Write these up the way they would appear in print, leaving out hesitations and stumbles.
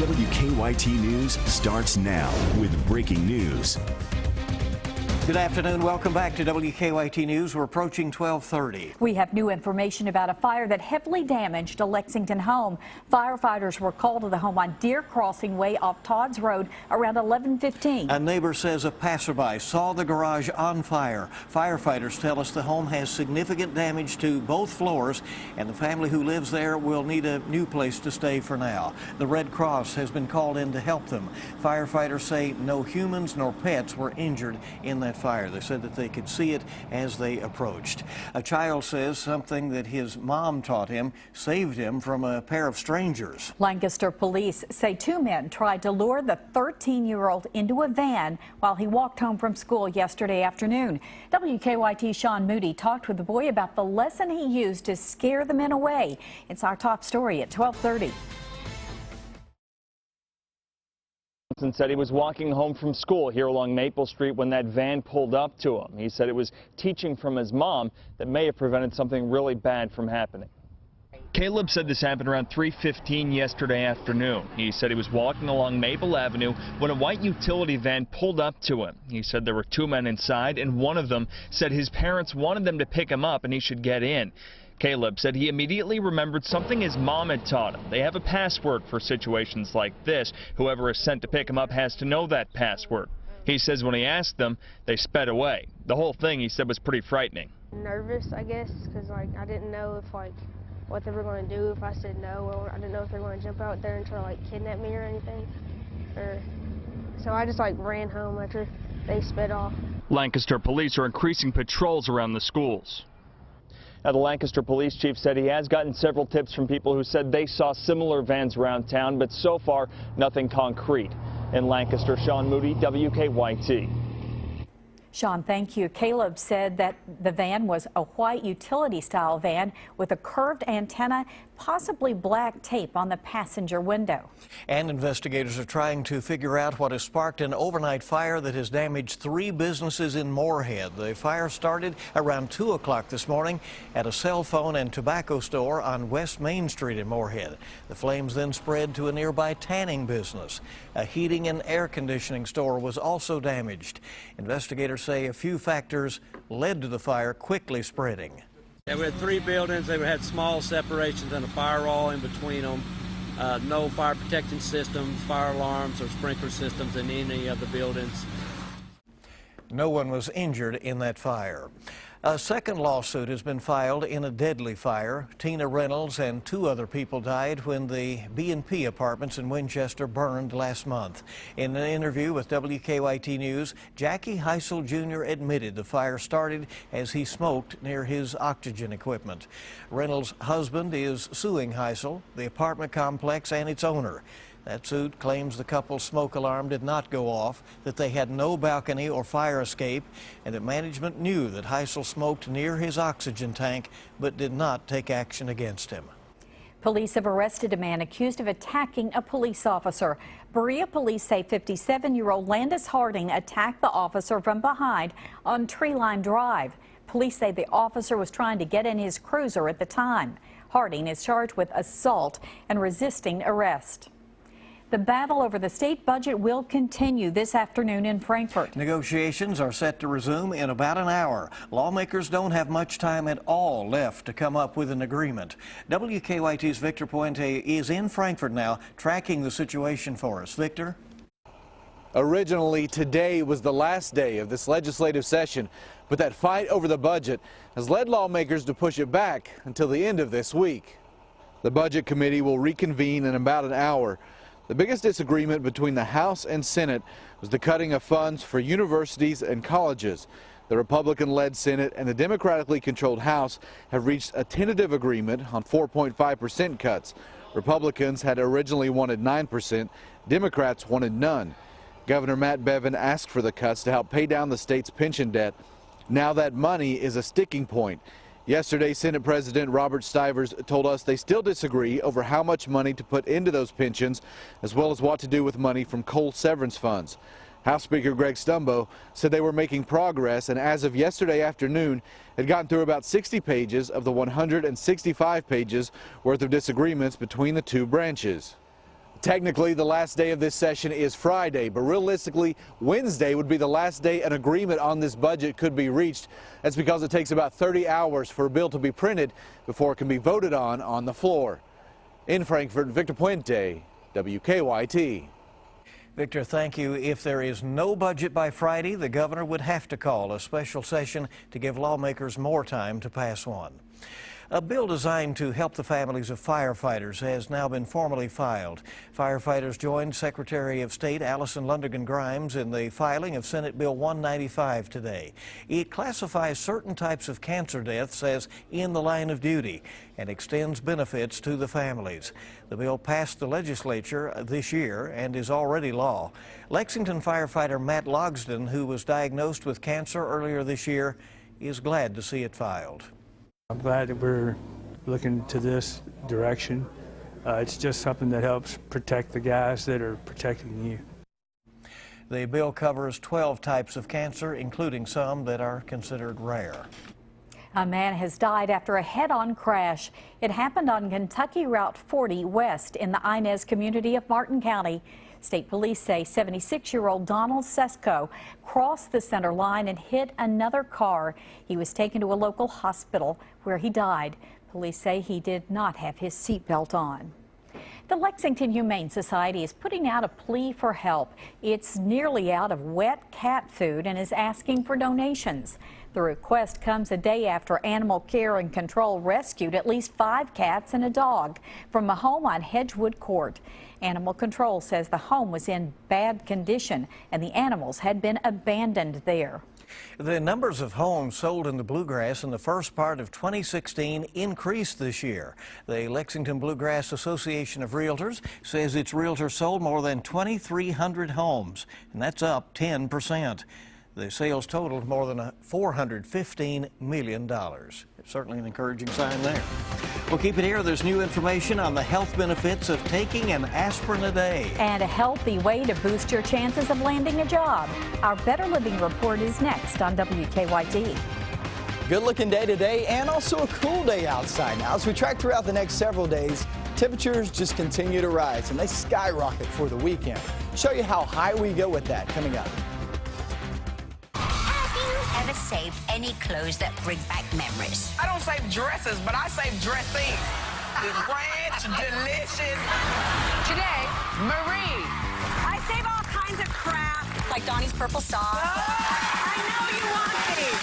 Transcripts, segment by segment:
WKYT News starts now with breaking news. Good afternoon. Welcome back to WKYT News. We're approaching 12:30. We have new information about a fire that heavily damaged a Lexington home. Firefighters were called to the home on Deer Crossing Way off Todd's Road around 11:15. A neighbor says a passerby saw the garage on fire. Firefighters tell us the home has significant damage to both floors, and the family who lives there will need a new place to stay for now. The Red Cross has been called in to help them. Firefighters say no humans nor pets were injured in that fire. They said that they could see it as they approached. A child says something that his mom taught him saved him from a pair of strangers. Lancaster police say two men tried to lure the 13-year-old into a van while he walked home from school yesterday afternoon. WKYT Sean Moody talked with the boy about the lesson he used to scare the men away. It's our top story at 12:30. And said he was walking home from school here along Maple Street when that van pulled up to him. He said it was teaching from his mom that may have prevented something really bad from happening. Caleb said this happened around 3:15 yesterday afternoon. He said he was walking along Maple Avenue when a white utility van pulled up to him. He said there were two men inside, and one of them said his parents wanted them to pick him up and he should get in. Caleb said he immediately remembered something his mom had taught him. They have a password for situations like this. Whoever is sent to pick him up has to know that password. He says when he asked them, they sped away. The whole thing, he said, was pretty frightening. Nervous, I guess, because I didn't know if what they were going to do if I said no, or I didn't know if they were going to jump out there and try to kidnap me or anything. So I just ran home after they sped off. Lancaster police are increasing patrols around the schools. Now, the Lancaster police chief said he has gotten several tips from people who said they saw similar vans around town, but so far, nothing concrete. In Lancaster, Sean Moody, WKYT. Sean, thank you. Caleb said that the van was a white utility-style van with a curved antenna, possibly black tape on the passenger window. And investigators are trying to figure out what has sparked an overnight fire that has damaged 3 businesses in Moorhead. The fire started around 2 o'clock this morning at a cell phone and tobacco store on West Main Street in Moorhead. The flames then spread to a nearby tanning business. A heating and air conditioning store was also damaged. Investigators say a few factors led to the fire quickly spreading. Yeah, we had 3 buildings. They had small separations and a firewall in between them. No fire protection systems, fire alarms, or sprinkler systems in any of the buildings. No one was injured in that fire. A second lawsuit has been filed in a deadly fire. Tina Reynolds and 2 other people died when the B&P apartments in Winchester burned last month. In an interview with WKYT News, Jackie Heisel Jr. admitted the fire started as he smoked near his oxygen equipment. Reynolds' husband is suing Heisel, the apartment complex, and its owner. That suit claims the couple's smoke alarm did not go off, that they had no balcony or fire escape, and that management knew that Heisel smoked near his oxygen tank but did not take action against him. Police have arrested a man accused of attacking a police officer. Berea police say 57-year-old Landis Harding attacked the officer from behind on Treeline Drive. Police say the officer was trying to get in his cruiser at the time. Harding is charged with assault and resisting arrest. The battle over the state budget will continue this afternoon in Frankfort. Negotiations are set to resume in about an hour. Lawmakers don't have much time at all left to come up with an agreement. WKYT's Victor Puente is in Frankfort now, tracking the situation for us. Victor? Originally, today was the last day of this legislative session, but that fight over the budget has led lawmakers to push it back until the end of this week. The Budget Committee will reconvene in about an hour. The biggest disagreement between the House and Senate was the cutting of funds for universities and colleges. The Republican-led Senate and the Democratically controlled House have reached a tentative agreement on 4.5% cuts. Republicans had originally wanted 9%. Democrats wanted none. Governor Matt Bevin asked for the cuts to help pay down the state's pension debt. Now that money is a sticking point. Yesterday, Senate President Robert Stivers told us they still disagree over how much money to put into those pensions, as well as what to do with money from coal severance funds. House Speaker Greg Stumbo said they were making progress, and as of yesterday afternoon, had gotten through about 60 pages of the 165 pages worth of disagreements between the two branches. Technically, the last day of this session is Friday, but realistically, Wednesday would be the last day an agreement on this budget could be reached. That's because it takes about 30 hours for a bill to be printed before it can be voted on the floor. In Frankfort, Victor Puente, WKYT. Victor, thank you. If there is no budget by Friday, the governor would have to call a special session to give lawmakers more time to pass one. A bill designed to help the families of firefighters has now been formally filed. Firefighters joined Secretary of State Allison Lundergan Grimes in the filing of Senate Bill 195 today. It classifies certain types of cancer deaths as in the line of duty and extends benefits to the families. The bill passed the legislature this year and is already law. Lexington firefighter Matt Logsdon, who was diagnosed with cancer earlier this year, is glad to see it filed. I'm glad that we're looking to this direction. It's just something that helps protect the guys that are protecting you. The bill covers 12 types of cancer, including some that are considered rare. A man has died after a head-on crash. It happened on Kentucky Route 40 West in the Inez community of Martin County. State police say 76-year-old Donald Sesko crossed the center line and hit another car. He was taken to a local hospital where he died. Police say he did not have his seatbelt on. The Lexington Humane Society is putting out a plea for help. It's nearly out of wet cat food and is asking for donations. The request comes a day after Animal Care and Control rescued at least 5 cats and a dog from a home on Hedgewood Court. Animal Control says the home was in bad condition and the animals had been abandoned there. The numbers of homes sold in the Bluegrass in the first part of 2016 increased this year. The Lexington Bluegrass Association of Realtors says its realtors sold more than 2,300 homes, and that's up 10%. The sales totaled more than $415 million. It's certainly an encouraging sign there. We'll keep it here. There's new information on the health benefits of taking an aspirin a day. And a healthy way to boost your chances of landing a job. Our Better Living Report is next on WKYT. Good looking day today and also a cool day outside now. As we track throughout the next several days, temperatures just continue to rise and they skyrocket for the weekend. Show you how high we go with that coming up. Ever saved any clothes that bring back memories? I don't save dresses, but I save dressings. Ranch, delicious. Today, Marie. I save all kinds of crap. Like Donnie's purple socks. I know you want these.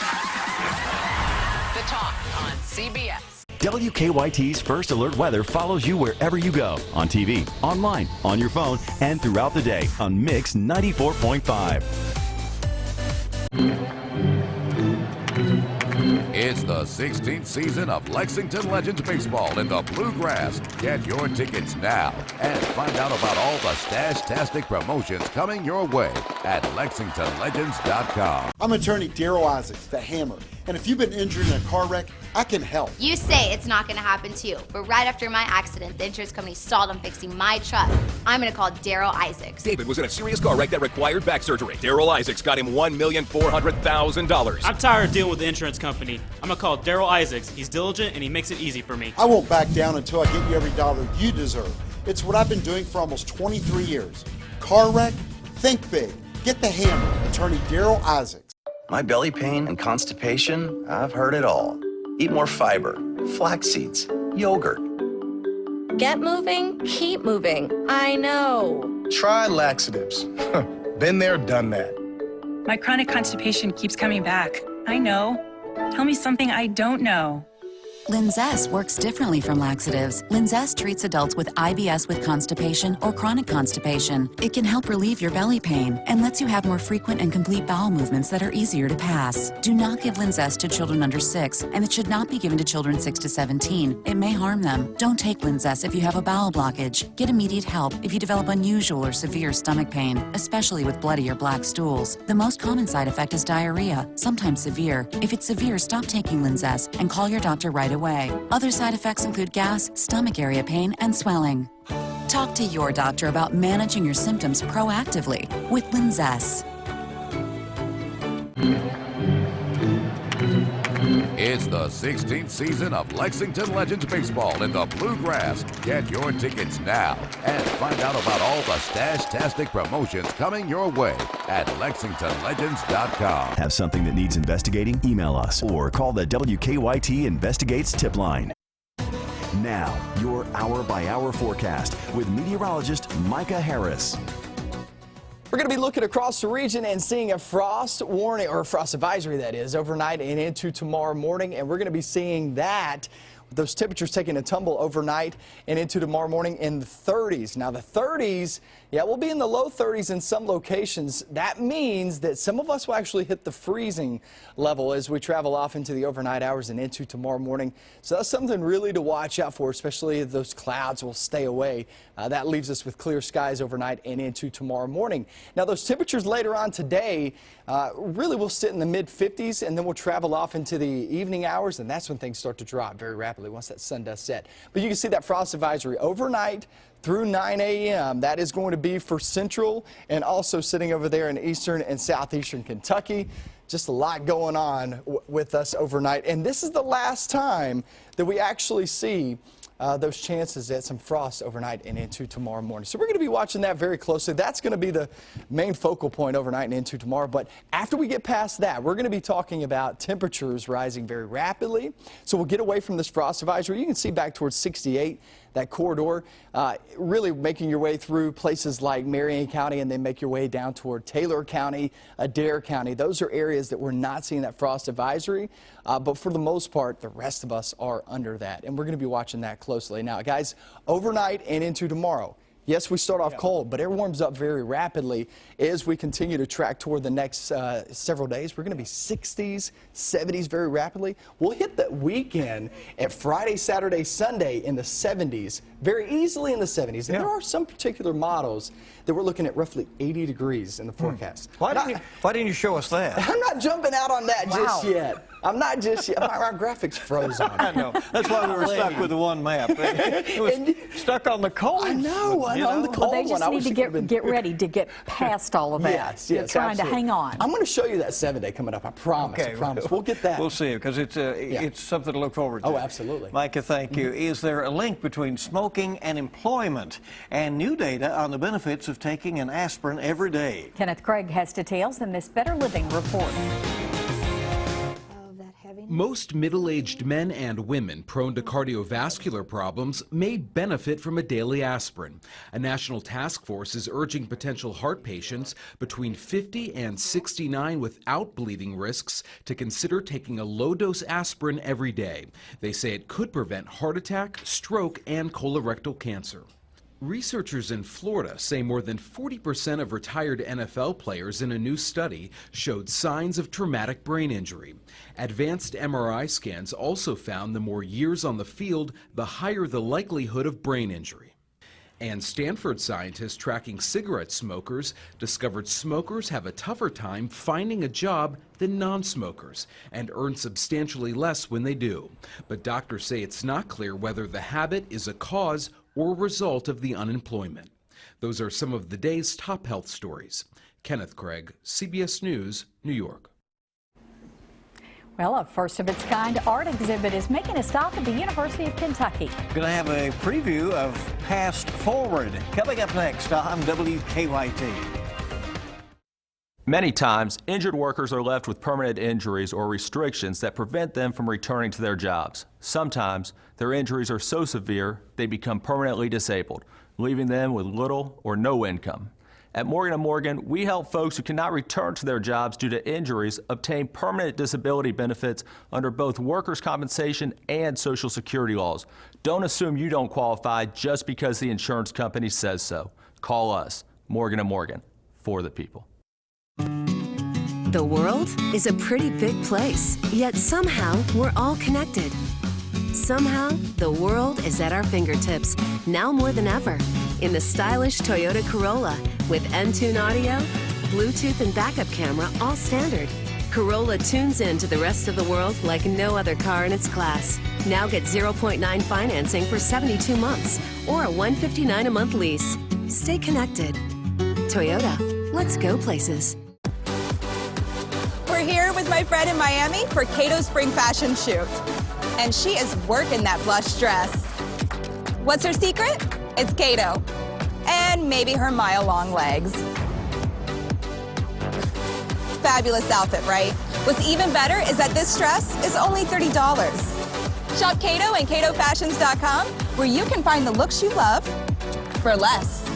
The Talk on CBS. WKYT's First Alert Weather follows you wherever you go, on TV, online, on your phone, and throughout the day on Mix 94.5. It's the 16th season of Lexington Legends Baseball in the Bluegrass. Get your tickets now and find out about all the stash-tastic promotions coming your way at LexingtonLegends.com. I'm attorney Daryl Isaacs, the Hammer, and if you've been injured in a car wreck, I can help. You say it's not going to happen to you, but right after my accident, the insurance company stalled on fixing my truck. I'm going to call Daryl Isaacs. David was in a serious car wreck that required back surgery. Daryl Isaacs got him $1,400,000. I'm tired of dealing with the insurance company. I'm going to call Daryl Isaacs. He's diligent and he makes it easy for me. I won't back down until I get you every dollar you deserve. It's what I've been doing for almost 23 years. Car wreck? Think big. Get the Hammer, attorney Daryl Isaacs. My belly pain and constipation, I've heard it all. Eat more fiber, flax seeds, yogurt. Get moving, keep moving. I know. Try laxatives. Been there, done that. My chronic constipation keeps coming back. I know. Tell me something I don't know. Linzess works differently from laxatives. Linzess treats adults with IBS with constipation or chronic constipation. It can help relieve your belly pain and lets you have more frequent and complete bowel movements that are easier to pass. Do not give Linzess to children under 6, and it should not be given to children 6 to 17. It may harm them. Don't take Linzess if you have a bowel blockage. Get immediate help if you develop unusual or severe stomach pain, especially with bloody or black stools. The most common side effect is diarrhea, sometimes severe. If it's severe, stop taking Linzess and call your doctor right away. Other side effects include gas, stomach area pain, and swelling. Talk to your doctor about managing your symptoms proactively with Linzess. It's the 16th season of Lexington Legends Baseball in the Bluegrass. Get your tickets now and find out about all the stash-tastic promotions coming your way at LexingtonLegends.com. Have something that needs investigating? Email us or call the WKYT Investigates tip line. Now, your hour-by-hour forecast with meteorologist Micah Harris. We're going to be looking across the region and seeing a frost warning, or a frost advisory, that is, overnight and into tomorrow morning. And we're going to be seeing that, with those temperatures taking a tumble overnight and into tomorrow morning in the 30s. Now, the 30s, yeah, we'll be in the low 30s in some locations. That means that some of us will actually hit the freezing level as we travel off into the overnight hours and into tomorrow morning. So that's something really to watch out for, especially if those clouds will stay away. That leaves us with clear skies overnight and into tomorrow morning. Now, those temperatures later on today really will sit in the mid-50s, and then we'll travel off into the evening hours, and that's when things start to drop very rapidly once that sun does set. But you can see that frost advisory overnight through 9 a.m. That is going to be for central and also sitting over there in eastern and southeastern Kentucky. Just a lot going on with us overnight. And this is the last time that we actually see those chances at some frost overnight and into tomorrow morning. So we're going to be watching that very closely. That's going to be the main focal point overnight and into tomorrow. But after we get past that, we're going to be talking about temperatures rising very rapidly. So we'll get away from this frost advisory. You can see back towards 68. That corridor, really making your way through places like Marion County, and then make your way down toward Taylor County, Adair County. Those are areas that we're not seeing that frost advisory, but for the most part, the rest of us are under that, and we're going to be watching that closely. Now, guys, overnight and into tomorrow, yes, we start off cold, but it warms up very rapidly as we continue to track toward the next several days. We're going to be 60s, 70s very rapidly. We'll hit that weekend at Friday, Saturday, Sunday in the 70s, very easily in the 70s. And there are some particular models that we're looking at roughly 80 degrees in the forecast. Why didn't you show us that? I'm not jumping out on that just yet. I'm not just yet. My graphics froze on me. I know. That's why we were stuck with the one map. It was stuck on the cold. I know. On the cold Well, they just need to get ready to get past all of that. Yes, They're trying to hang on. I'm going to show you that 7-day coming up. I promise. Okay, I promise. We'll get that. We'll see, because it's something to look forward to. Oh, absolutely. Micah, thank you. Is there a link between smoking and employment? And new data on the benefits of taking an aspirin every day. Kenneth Craig has details in this Better Living report. Most middle-aged men and women prone to cardiovascular problems may benefit from a daily aspirin. A national task force is urging potential heart patients between 50 and 69 without bleeding risks to consider taking a low-dose aspirin every day. They say it could prevent heart attack, stroke, and colorectal cancer. Researchers in Florida say more than 40% of retired NFL players in a new study showed signs of traumatic brain injury. Advanced MRI scans also found the more years on the field, the higher the likelihood of brain injury. And Stanford scientists tracking cigarette smokers discovered smokers have a tougher time finding a job than non-smokers and earn substantially less when they do. But doctors say it's not clear whether the habit is a cause or result of the unemployment. Those are some of the day's top health stories. Kenneth Craig, CBS News, New York. Well, a first-of-its-kind art exhibit is making a stop at the University of Kentucky. Going to have a preview of Past Forward coming up next on WKYT. Many times, injured workers are left with permanent injuries or restrictions that prevent them from returning to their jobs. Sometimes, their injuries are so severe they become permanently disabled, leaving them with little or no income. At Morgan & Morgan, we help folks who cannot return to their jobs due to injuries obtain permanent disability benefits under both workers' compensation and Social Security laws. Don't assume you don't qualify just because the insurance company says so. Call us, Morgan & Morgan, for the people. The world is a pretty big place, yet somehow we're all connected. Somehow, the world is at our fingertips, now more than ever, in the stylish Toyota Corolla with Entune audio, Bluetooth and backup camera, all standard. Corolla tunes in to the rest of the world like no other car in its class. Now get 0.9 financing for 72 months or a $159 a month lease. Stay connected. Toyota, let's go places. We're We're here with my friend in Miami for Cato's Spring Fashion Shoot. And she is working that blush dress. What's her secret? It's Cato. And maybe her mile-long legs. Fabulous outfit, right? What's even better is that this dress is only $30. Shop Cato and CatoFashions.com, where you can find the looks you love for less.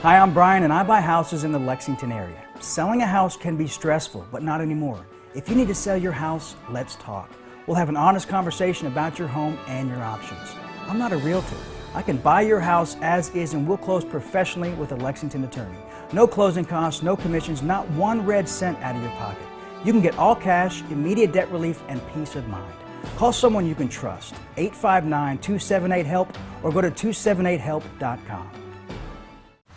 Hi, I'm Brian, and I buy houses in the Lexington area. Selling a house can be stressful, but not anymore. If you need to sell your house, let's talk. We'll have an honest conversation about your home and your options. I'm not a realtor. I can buy your house as is, and we'll close professionally with a Lexington attorney. No closing costs, no commissions, not one red cent out of your pocket. You can get all cash, immediate debt relief, and peace of mind. Call someone you can trust, 859-278-HELP, or go to 278help.com.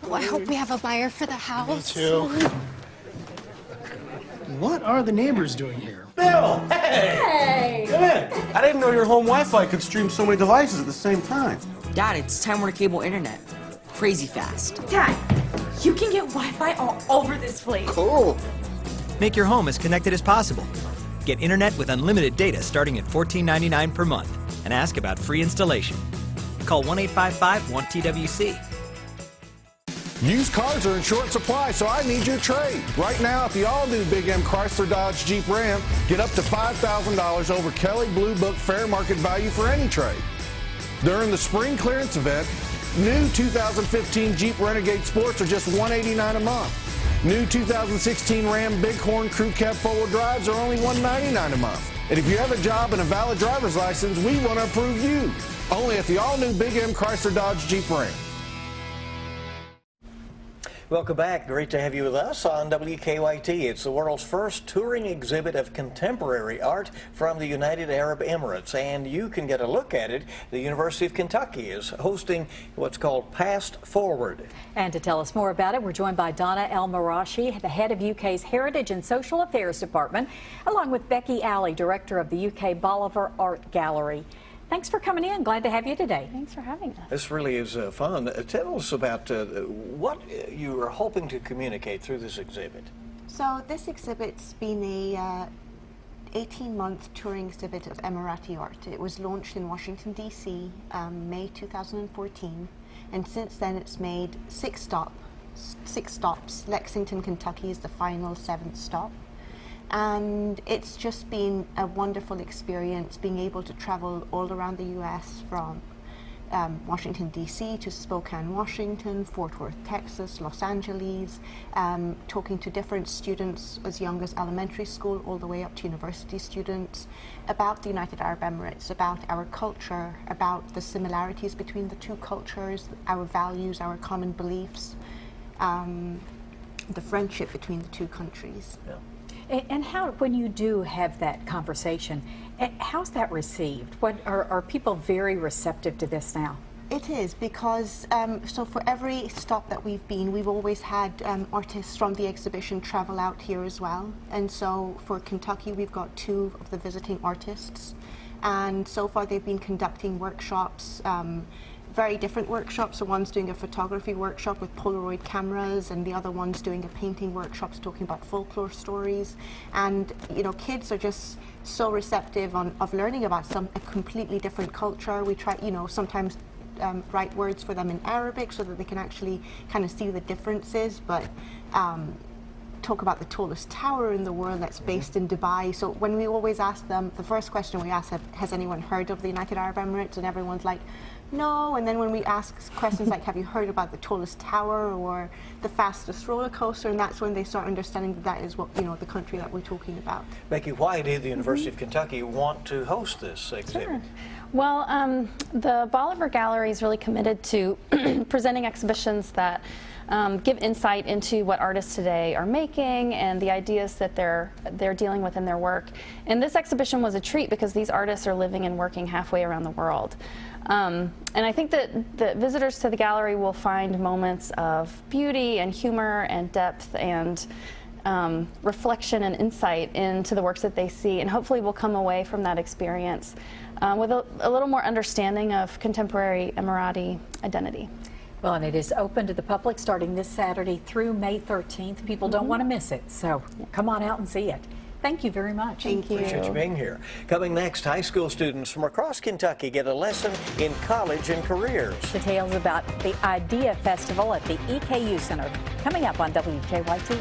Well, I hope we have a buyer for the house. Me too. What are the neighbors doing here? Bill! Hey! Come in! I didn't know your home Wi-Fi could stream so many devices at the same time. Dad, it's Time Warner Cable Internet. Crazy fast. Dad, you can get Wi-Fi all over this place. Cool. Make your home as connected as possible. Get internet with unlimited data starting at $14.99 per month and ask about free installation. Call 1-855-1TWC. Used cars are in short supply, so I need your trade. Right now at the all-new Big M Chrysler Dodge Jeep Ram, get up to $5,000 over Kelley Blue Book fair market value for any trade. During the spring clearance event, new 2015 Jeep Renegade Sports are just $189 a month. New 2016 Ram Bighorn Crew Cab four-wheel drives are only $199 a month. And if you have a job and a valid driver's license, we want to approve you. Only at the all-new Big M Chrysler Dodge Jeep Ram. Welcome back. Great to have you with us on WKYT. It's the world's first touring exhibit of contemporary art from the United Arab Emirates, and you can get a look at it. The University of Kentucky is hosting what's called Past Forward. And to tell us more about it, we're joined by Donna El Marashi, the head of UK's Heritage and Social Affairs Department, along with Becky Alley, director of the UK Bolivar Art Gallery. Thanks for coming in. Glad to have you today. Thanks for having us. This really is fun. Tell us about what you are hoping to communicate through this exhibit. So this exhibit's been a 18-month touring exhibit of Emirati art. It was launched in Washington, D.C. May 2014, and since then it's made six stops. Lexington, Kentucky is the final 7th stop. And it's just been a wonderful experience being able to travel all around the U.S. from Washington, D.C. to Spokane, Washington, Fort Worth, Texas, Los Angeles, talking to different students as young as elementary school all the way up to university students about the United Arab Emirates, about our culture, about the similarities between the two cultures, our values, our common beliefs, the friendship between the two countries. Yeah. And how, when you do have that conversation, how's that received? What are people very receptive to this now? It is, because so for every stop that we've been, we've always had artists from the exhibition travel out here as well. And so for Kentucky, we've got 2 of the visiting artists. And so far they've been conducting workshops, very different workshops. So one's doing a photography workshop with Polaroid cameras, and the other one's doing a painting workshop talking about folklore stories. And you know, kids are just so receptive of learning about a completely different culture. We try, you know, sometimes write words for them in Arabic so that they can actually kind of see the differences, but talk about the tallest tower in the world that's based in Dubai. So when we always ask them, the first question we ask, has anyone heard of the United Arab Emirates? And everyone's like, no. And then when we ask questions like, have you heard about the tallest tower or the fastest roller coaster? And that's when they start understanding that is what, you know, the country that we're talking about. Becky, why did the University of Kentucky want to host this exhibit? Sure. Well, the Bolivar Gallery is really committed to presenting exhibitions that give insight into what artists today are making and the ideas that they're dealing with in their work. And this exhibition was a treat because these artists are living and working halfway around the world. And I think that the visitors to the gallery will find moments of beauty and humor and depth and reflection and insight into the works that they see, and hopefully will come away from that experience with a little more understanding of contemporary Emirati identity. Well, and it is open to the public starting this Saturday through May 13th. People don't want to miss it, so come on out and see it. Thank you very much. Thank you. Appreciate you being here. Coming next, high school students from across Kentucky get a lesson in college and careers. Details about the IDEA Festival at the EKU Center coming up on WKYT.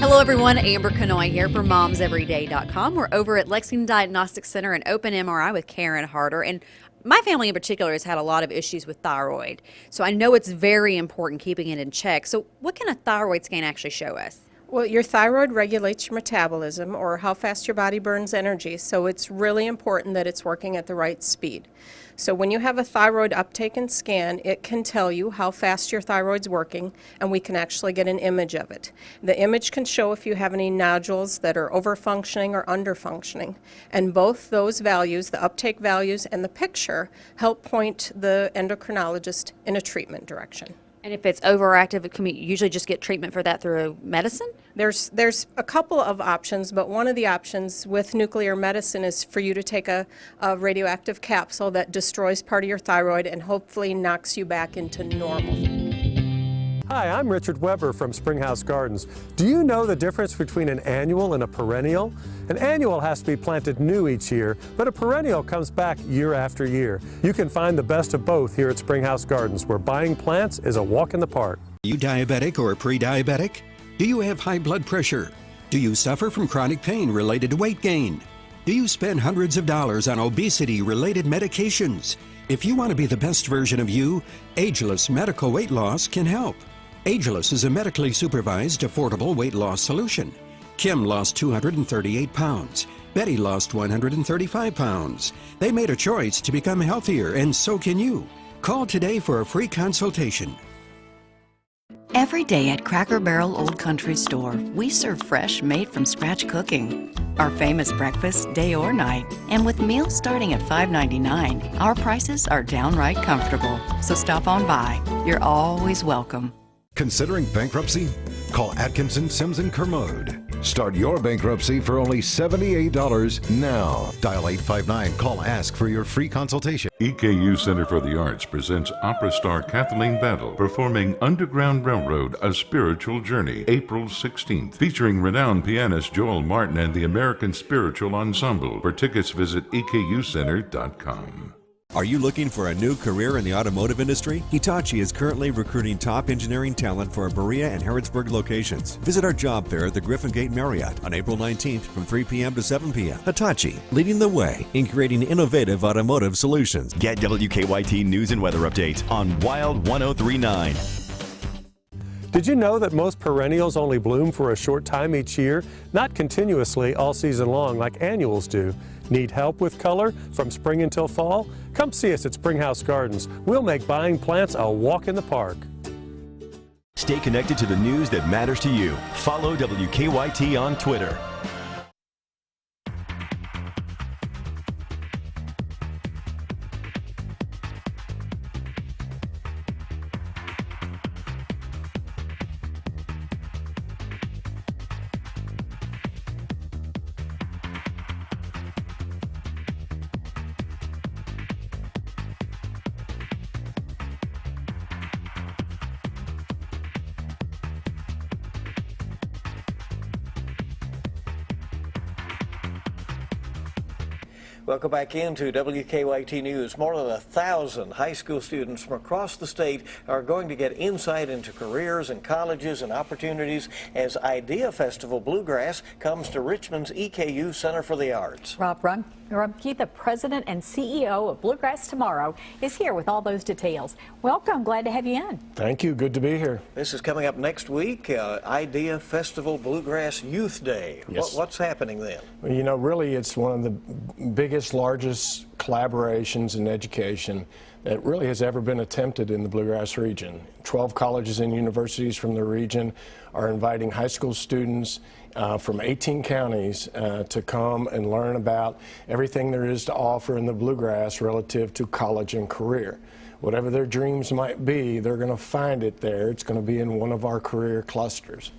Hello everyone, Amber Canoy here for MomsEveryday.com. We're over at Lexington Diagnostic Center and Open MRI with Karen Harder. And my family in particular has had a lot of issues with thyroid. So I know it's very important keeping it in check. So what can a thyroid scan actually show us? Well, your thyroid regulates your metabolism, or how fast your body burns energy, so it's really important that it's working at the right speed. So when you have a thyroid uptake and scan, it can tell you how fast your thyroid's working, and we can actually get an image of it. The image can show if you have any nodules that are overfunctioning or underfunctioning, and both those values, the uptake values and the picture, help point the endocrinologist in a treatment direction. And if it's overactive, can we usually just get treatment for that through medicine? There's a couple of options, but one of the options with nuclear medicine is for you to take a radioactive capsule that destroys part of your thyroid and hopefully knocks you back into normal. Hi, I'm Richard Weber from Springhouse Gardens. Do you know the difference between an annual and a perennial? An annual has to be planted new each year, but a perennial comes back year after year. You can find the best of both here at Springhouse Gardens, where buying plants is a walk in the park. Are you diabetic or pre-diabetic? Do you have high blood pressure? Do you suffer from chronic pain related to weight gain? Do you spend hundreds of dollars on obesity-related medications? If you want to be the best version of you, Ageless Medical Weight Loss can help. Ageless is a medically supervised, affordable weight loss solution. Kim lost 238 pounds. Betty lost 135 pounds. They made a choice to become healthier, and so can you. Call today for a free consultation. Every day at Cracker Barrel Old Country Store, we serve fresh, made-from-scratch cooking. Our famous breakfast, day or night. And with meals starting at $5.99, our prices are downright comfortable. So stop on by. You're always welcome. Considering bankruptcy? Call Atkinson, Sims & Kermode. Start your bankruptcy for only $78 now. Dial 859. Call Ask for your free consultation. EKU Center for the Arts presents opera star Kathleen Battle performing Underground Railroad, A Spiritual Journey, April 16th, featuring renowned pianist Joel Martin and the American Spiritual Ensemble. For tickets, visit EKUcenter.com. Are you looking for a new career in the automotive industry? Hitachi is currently recruiting top engineering talent for our Berea and Harrodsburg locations. Visit our job fair at the Griffin Gate Marriott on April 19th from 3 p.m. to 7 p.m. Hitachi, leading the way in creating innovative automotive solutions. Get WKYT News and Weather Update on Wild 1039. Did you know that most perennials only bloom for a short time each year, not continuously all season long like annuals do? Need help with color from spring until fall? Come see us at Springhouse Gardens. We'll make buying plants a walk in the park. Stay connected to the news that matters to you. Follow WKYT on Twitter. Welcome back into WKYT News. More than 1,000 high school students from across the state are going to get insight into careers and colleges and opportunities as IDEA Festival Bluegrass comes to Richmond's EKU Center for the Arts. Rob Rumke, the president and CEO of Bluegrass Tomorrow, is here with all those details. Welcome. Glad to have you in. Thank you. Good to be here. This is coming up next week, IDEA Festival Bluegrass Youth Day. Yes. What's happening then? Well, you know, really, it's one of the biggest, largest collaborations in education that really has ever been attempted in the Bluegrass region. 12 colleges and universities from the region are inviting high school students from 18 counties to come and learn about everything there is to offer in the Bluegrass relative to college and career. Whatever their dreams might be, they're going to find it there. It's going to be in one of our career clusters.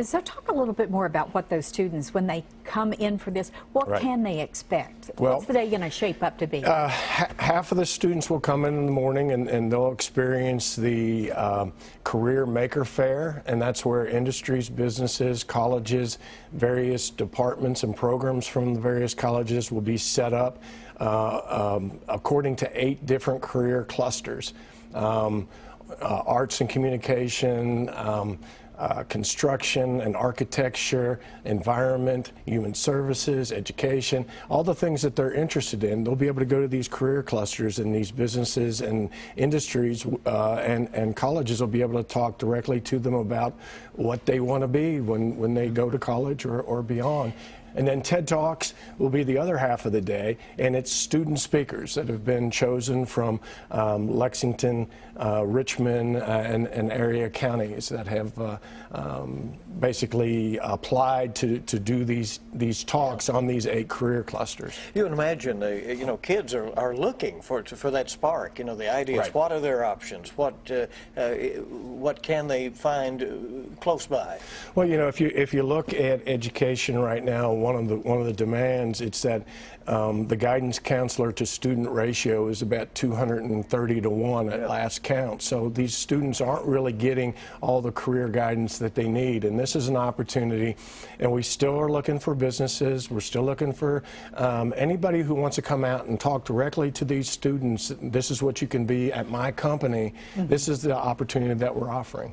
So talk a little bit more about what those students, when they come in for this, what Right. can they expect? Well, What's the day going to shape up to be? Half of the students will come in the morning and they'll experience the Career Maker Fair, and that's where industries, businesses, colleges, various departments and programs from the various colleges will be set up according to 8 different career clusters. Arts and communication, construction and architecture, environment, human services, education, all the things that they're interested in. They'll be able to go to these career clusters and these businesses and industries, and colleges will be able to talk directly to them about what they want to be when they go to college or beyond. And then TED Talks will be the other half of the day, and it's student speakers that have been chosen from Lexington, Richmond, and area counties that have basically applied to do these talks on these 8 career clusters. You can imagine, you know, kids are looking for that spark. You know, the idea is, Right. what are their options? What can they find close by? Well, you know, if you look at education right now, one of the demands, it's that the guidance counselor to student ratio is about 230 to 1 at last count. So these students aren't really getting all the career guidance that they need, and this is an opportunity. And we still are looking for businesses. We're still looking for anybody who wants to come out and talk directly to these students. This is what you can be at my company. This is the opportunity that we're offering.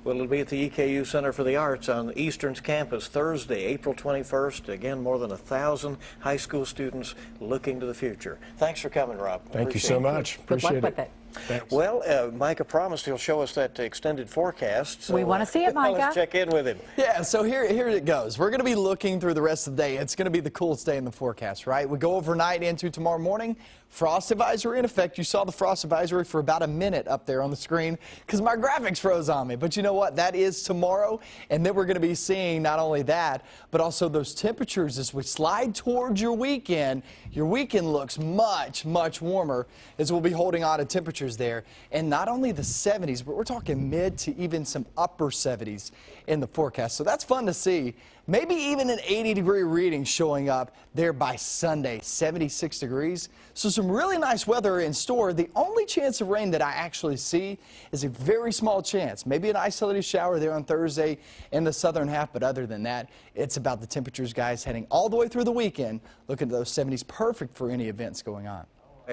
Well, it'll be at the EKU Center for the Arts on Eastern's campus Thursday, April 21st. Again, more than 1,000 high school students looking to the future. Thanks for coming, Rob. Thank you so much. Appreciate it. Thanks. Well, Micah promised he'll show us that extended forecast. So We want to see it, Micah. Let's check in with him. Yeah, so here it goes. We're going to be looking through the rest of the day. It's going to be the coolest day in the forecast, right? We go overnight into tomorrow morning. Frost advisory in effect. You saw the frost advisory for about a minute up there on the screen because my graphics froze on me. But you know what? That is tomorrow. And then we're going to be seeing not only that, but also those temperatures as we slide towards your weekend. Your weekend looks much, much warmer as we'll be holding on to temperatures there. And not only the 70s, but we're talking mid to even some upper 70s in the forecast. So that's fun to see. Maybe even an 80-degree reading showing up there by Sunday, 76 degrees. So some really nice weather in store. The only chance of rain that I actually see is a very small chance. Maybe an isolated shower there on Thursday in the southern half, but other than that, it's about the temperatures, guys, heading all the way through the weekend. Looking at those 70s, perfect for any events going on.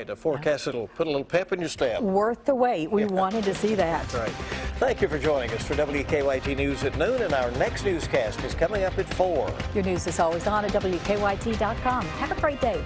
The forecast, it'll put a little pep in your step. Worth the wait. We wanted to see that. That's right. Thank you for joining us for WKYT News at noon, and our next newscast is coming up at 4. Your news is always on at WKYT.com. Have a great day.